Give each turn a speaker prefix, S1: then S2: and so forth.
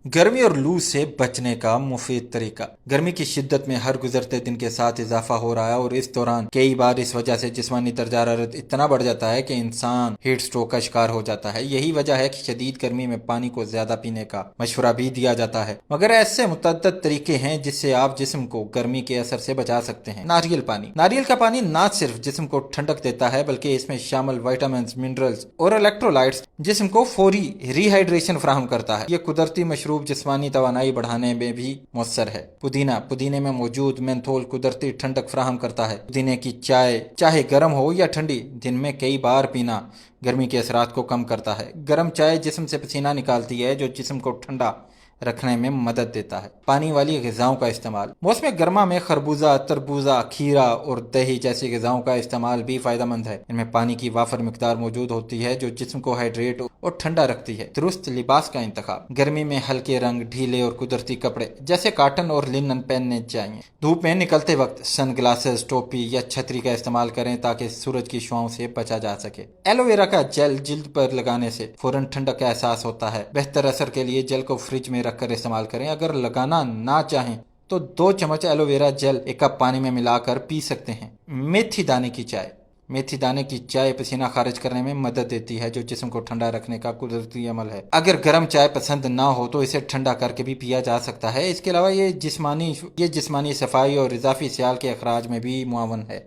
S1: गर्मी और लू से बचने का मुफीद तरीका। गर्मी की शिद्दत में हर गुजरते दिन के साथ इजाफा हो रहा है और इस दौरान कई बार इस वजह से जिस्मानी दर्ज हरारत इतना बढ़ जाता है कि इंसान हीट स्ट्रोक का शिकार हो जाता है। यही वजह है कि शदीद गर्मी में पानी को ज्यादा पीने का मशवरा भी दिया जाता है, मगर ऐसे मुतअद्दिद तरीके हैं जिससे आप जिस्म को गर्मी के असर से बचा सकते हैं। नारियल पानी। नारियल का पानी न सिर्फ जिस्म को ठंडक देता है बल्कि इसमें शामिल विटामिन, मिनरल्स और इलेक्ट्रोलाइट्स जिस्म को फौरी रिहाइड्रेशन फराहम करता है। ये कुदरती मशरूब जिस्मानी तवानाई बढ़ाने में भी मुअस्सर है। पुदीना। पुदीने में मौजूद मेंथोल कुदरती ठंडक फराहम करता है। पुदीने की चाय चाहे गर्म हो या ठंडी दिन में कई बार पीना गर्मी के असरात को कम करता है। गर्म चाय जिस्म से पसीना निकालती है जो जिस्म को ठंडा रखने में मदद देता है। पानी वाली ग़िज़ाओं का इस्तेमाल। मौसम गर्मा में खरबूजा, तरबूजा, खीरा और दही जैसी ग़िज़ाओं का इस्तेमाल भी फ़ायदेमंद है। इनमें पानी की वाफर मिकदार मौजूद होती है जो जिस्म को हाइड्रेट और ठंडा रखती है। दुरुस्त लिबास का इंतखाब। गर्मी में हल्के रंग, ढीले और कुदरती कपड़े जैसे काटन और लिनन पहनने चाहिए। धूप में निकलते वक्त सन ग्लासेस, टोपी या छतरी का इस्तेमाल करें ताकि सूरज की शुआओं से बचा जा सके। एलोवेरा का जेल जिल्द पर लगाने से फौरन ठंडक का एहसास होता है। बेहतर असर के लिए जेल को फ्रिज में रखकर इस्तेमाल करें। अगर लगाना ना चाहें तो 2 चम्मच एलोवेरा जेल 1 कप पानी में मिलाकर पी सकते हैं। मेथी दाने की चाय। मेथी दाने की चाय पसीना खारिज करने में मदद देती है जो जिस्म को ठंडा रखने का कुदरती अमल है। अगर गर्म चाय पसंद ना हो तो इसे ठंडा करके भी पिया जा सकता है। इसके अलावा ये जिस्मानी सफाई और इजाफी सियाल के अखराज में भी मुआवन है।